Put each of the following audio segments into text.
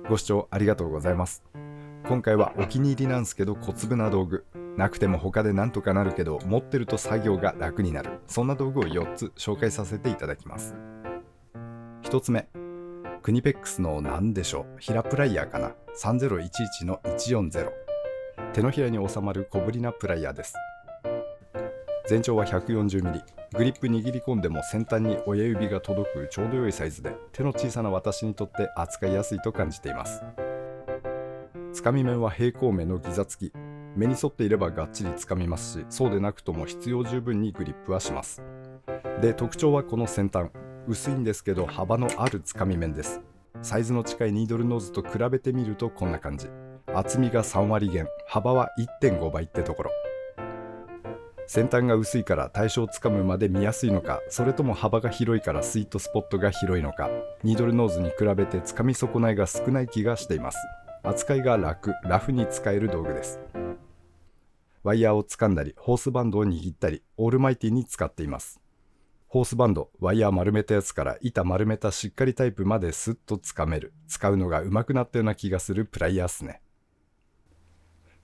ご視聴ありがとうございます。今回はお気に入りなんすけど小粒な道具、なくても他でなんとかなるけど持ってると作業が楽になる、そんな道具を4つ紹介させていただきます。1つ目、クニペックスの何でしょう、平プライヤーかな、3011の140、手のひらに収まる小ぶりなプライヤーです。全長は 140mm、グリップ握り込んでも先端に親指が届くちょうど良いサイズで、手の小さな私にとって扱いやすいと感じています。つかみ面は平行目のギザ付き、目に沿っていればがっちりつかみますし、そうでなくとも必要十分にグリップはします。で、特徴はこの先端、薄いんですけど幅のあるつかみ面です。サイズの近いニードルノーズと比べてみるとこんな感じ。厚みが3割減、幅は 1.5 倍ってところ。先端が薄いから対象をつかむまで見やすいのか、それとも幅が広いからスイートスポットが広いのか、ニードルノーズに比べてつかみ損ないが少ない気がしています。扱いが楽、ラフに使える道具です。ワイヤーを掴んだり、ホースバンドを握ったり、オールマイティに使っています。ホースバンド、ワイヤー丸めたやつから板丸めたしっかりタイプまでスッと掴める、使うのが上手くなったような気がするプライヤーっすね。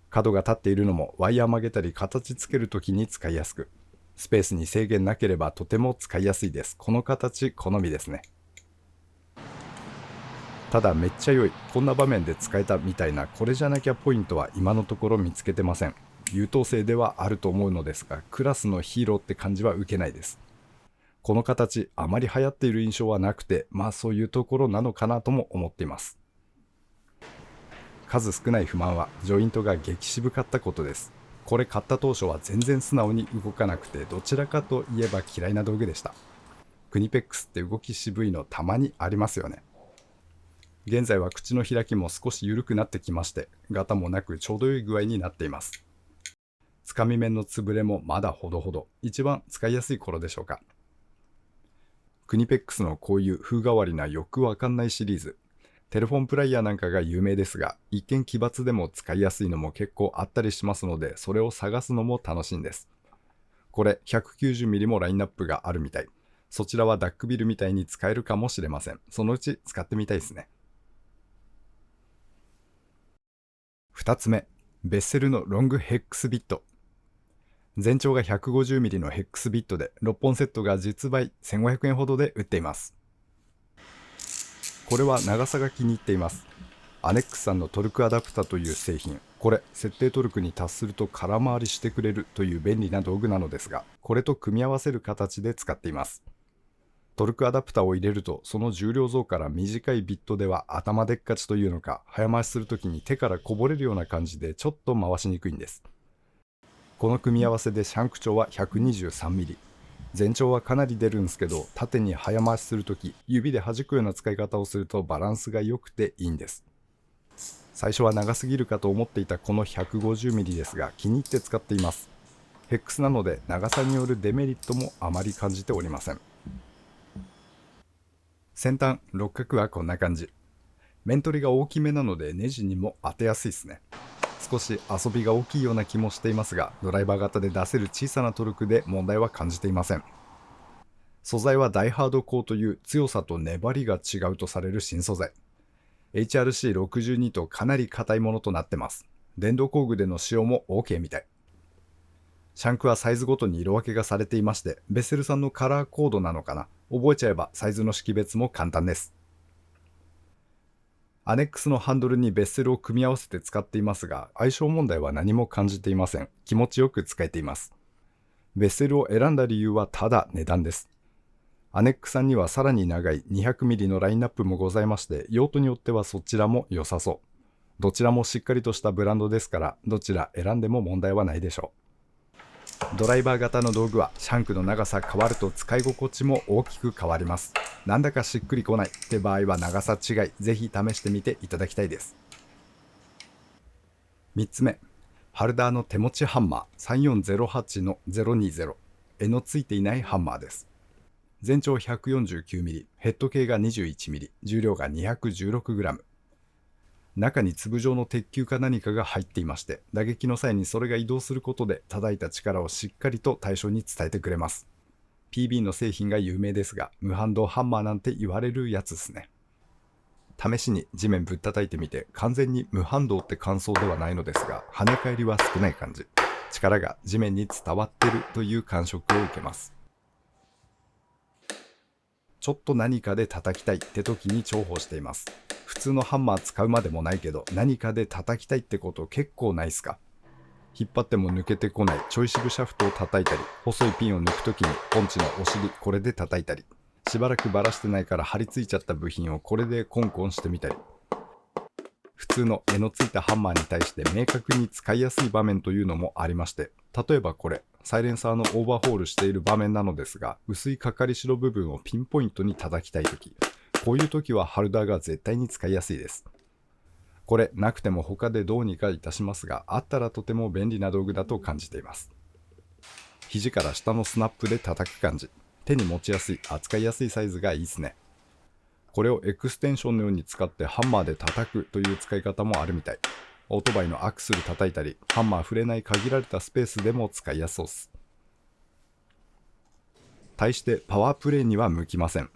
角が立っているのもワイヤー曲げたり形つけるときに使いやすく、スペースに制限なければとても使いやすいです。この形好みですね。ただめっちゃ良い、こんな場面で使えたみたいなこれじゃなきゃポイントは今のところ見つけてません。優等生ではあると思うのですが、クラスのヒーローって感じは受けないです。この形あまり流行っている印象はなくて、まあそういうところなのかなとも思っています。数少ない不満はジョイントが激渋かったことです。これ買った当初は全然素直に動かなくて、どちらかといえば嫌いな道具でした。クニペックスって動き渋いのたまにありますよね。現在は口の開きも少し緩くなってきまして、ガタもなくちょうど良い具合になっています。つかみ面の潰れもまだほどほど、一番使いやすい頃でしょうか。クニペックスのこういう風変わりなよくわかんないシリーズ、テレフォンプライヤーなんかが有名ですが、一見奇抜でも使いやすいのも結構あったりしますので、それを探すのも楽しいんです。これ 190mm もラインナップがあるみたい。そちらはダックビルみたいに使えるかもしれません。そのうち使ってみたいですね。2つ目、ベッセルのロングヘックスビット。全長が 150mm のヘックスビットで、6本セットが実売1500円ほどで売っています。これは長さが気に入っています。アネックスさんのトルクアダプタという製品、これ設定トルクに達すると空回りしてくれるという便利な道具なのですが、これと組み合わせる形で使っています。トルクアダプタを入れると、その重量増から短いビットでは頭でっかちというのか、早回しするときに手からこぼれるような感じでちょっと回しにくいんです。この組み合わせでシャンク長は 123mm、全長はかなり出るんですけど、縦に早回しするとき、指で弾くような使い方をするとバランスが良くていいんです。最初は長すぎるかと思っていたこの 150mm ですが、気に入って使っています。ヘックスなので長さによるデメリットもあまり感じておりません。先端、六角はこんな感じ。面取りが大きめなのでネジにも当てやすいですね。少し遊びが大きいような気もしていますが、ドライバー型で出せる小さなトルクで問題は感じていません。素材はダイハード鋼という強さと粘りが違うとされる新素材。HRC62 とかなり硬いものとなってます。電動工具での使用も OK みたい。シャンクはサイズごとに色分けがされていまして、ベッセルさんのカラーコードなのかな、覚えちゃえばサイズの識別も簡単です。アネックスのハンドルにベッセルを組み合わせて使っていますが、相性問題は何も感じていません。気持ちよく使えています。ベッセルを選んだ理由はただ値段です。アネックさんにはさらに長い 200mm のラインナップもございまして、用途によってはそちらも良さそう。どちらもしっかりとしたブランドですから、どちら選んでも問題はないでしょう。ドライバー型の道具はシャンクの長さ変わると使い心地も大きく変わります。なんだかしっくりこないって場合は長さ違い、ぜひ試してみていただきたいです。3つ目、ハルダーの手持ちハンマー3408の020、柄のついていないハンマーです。全長 149mm、ヘッド径が 21mm、重量が 216g。中に粒状の鉄球か何かが入っていまして、打撃の際にそれが移動することで叩いた力をしっかりと対象に伝えてくれます。PB の製品が有名ですが、無反動ハンマーなんて言われるやつですね。試しに地面ぶったたいてみて、完全に無反動って感想ではないのですが、跳ね返りは少ない感じ。力が地面に伝わってるという感触を受けます。ちょっと何かで叩きたいって時に重宝しています。普通のハンマー使うまでもないけど、何かで叩きたいってこと結構ないっすか？引っ張っても抜けてこないちょいシブシャフトを叩いたり、細いピンを抜くときにポンチのお尻これで叩いたり、しばらくバラしてないから張り付いちゃった部品をこれでコンコンしてみたり、普通の柄のついたハンマーに対して明確に使いやすい場面というのもありまして、例えばこれサイレンサーのオーバーホールしている場面なのですが、薄いかかり白部分をピンポイントに叩きたいとき、こういうときはハルダーが絶対に使いやすいです。これなくても他でどうにかいたしますが、あったらとても便利な道具だと感じています。肘から下のスナップで叩く感じ、手に持ちやすい扱いやすいサイズがいいですね。これをエクステンションのように使ってハンマーで叩くという使い方もあるみたい。オートバイのアクスル叩いたり、ハンマー触れない限られたスペースでも使いやすそうです。対してパワープレイには向きません。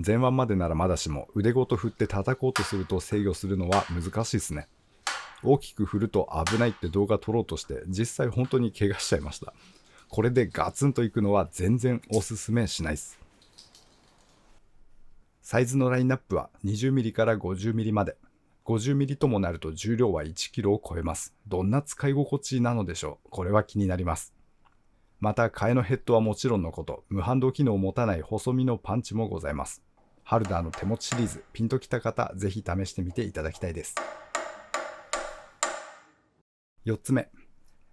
前腕までならまだしも、腕ごと振って叩こうとすると制御するのは難しいですね。大きく振ると危ないって動画撮ろうとして実際本当に怪我しちゃいました。これでガツンといくのは全然おすすめしないです。サイズのラインナップは 20mm から 50mm まで。50mm ともなると重量は 1kg を超えます。どんな使い心地なのでしょう。これは気になります。また替えのヘッドはもちろんのこと、無反動機能を持たない細身のパンチもございます。ハルダーの手持ちシリーズ、ピンときた方ぜひ試してみていただきたいです。4つ目、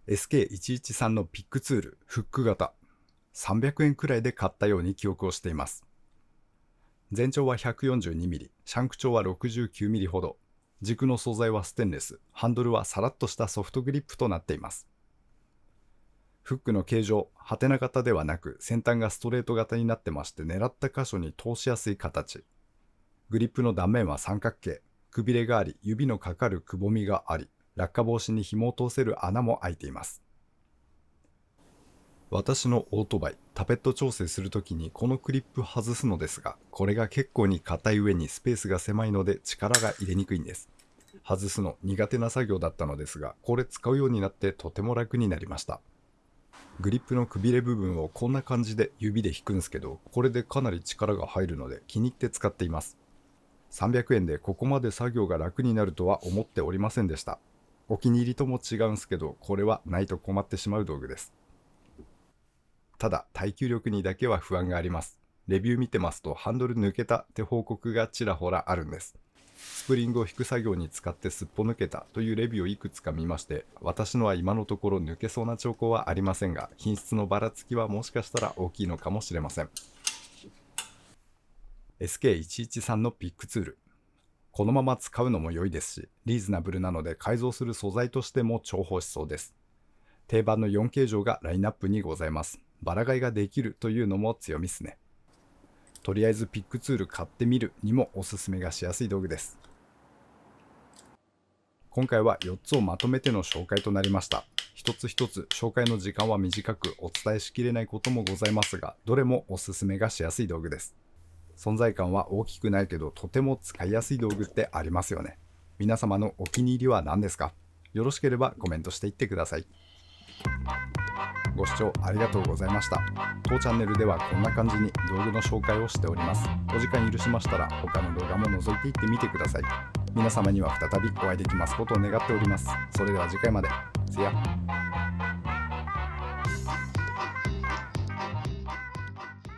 SK113 のピックツールフック型。300円くらいで買ったように記憶をしています。全長は 142mm、シャンク長は 69mm ほど。軸の素材はステンレス、ハンドルはさらっとしたソフトグリップとなっています。フックの形状、ハテナ型ではなく先端がストレート型になってまして、狙った箇所に通しやすい形。グリップの断面は三角形、くびれがあり、指のかかるくぼみがあり、落下防止に紐を通せる穴も開いています。私のオートバイ、タペット調整するときにこのクリップ外すのですが、これが結構に硬い上にスペースが狭いので力が入れにくいんです。外すの苦手な作業だったのですが、これ使うようになってとても楽になりました。グリップのくびれ部分をこんな感じで指で引くんですけど、これでかなり力が入るので気に入って使っています。300円でここまで作業が楽になるとは思っておりませんでした。お気に入りとも違うんすけど、これはないと困ってしまう道具です。ただ耐久力にだけは不安があります。レビュー見てますとハンドル抜けたって報告がちらほらあるんです。スプリングを引く作業に使ってすっぽ抜けたというレビューをいくつか見まして、私のは今のところ抜けそうな兆候はありませんが、品質のばらつきはもしかしたら大きいのかもしれません。SK113 のピックツール。このまま使うのも良いですし、リーズナブルなので改造する素材としても重宝しそうです。定番の4形状がラインナップにございます。バラ買いができるというのも強みっすね。とりあえずピックツール買ってみるにもおすすめがしやすい道具です。今回は4つをまとめての紹介となりました。一つ一つ紹介の時間は短くお伝えしきれないこともございますが、どれもおすすめがしやすい道具です。存在感は大きくないけどとても使いやすい道具ってありますよね。皆様のお気に入りは何ですか？よろしければコメントしていってください。ご視聴ありがとうございました。当チャンネルではこんな感じに道具の紹介をしております。お時間許しましたら他の動画も覗いていってみてください。皆様には再びお会いできますことを願っております。それでは次回まで。See ya!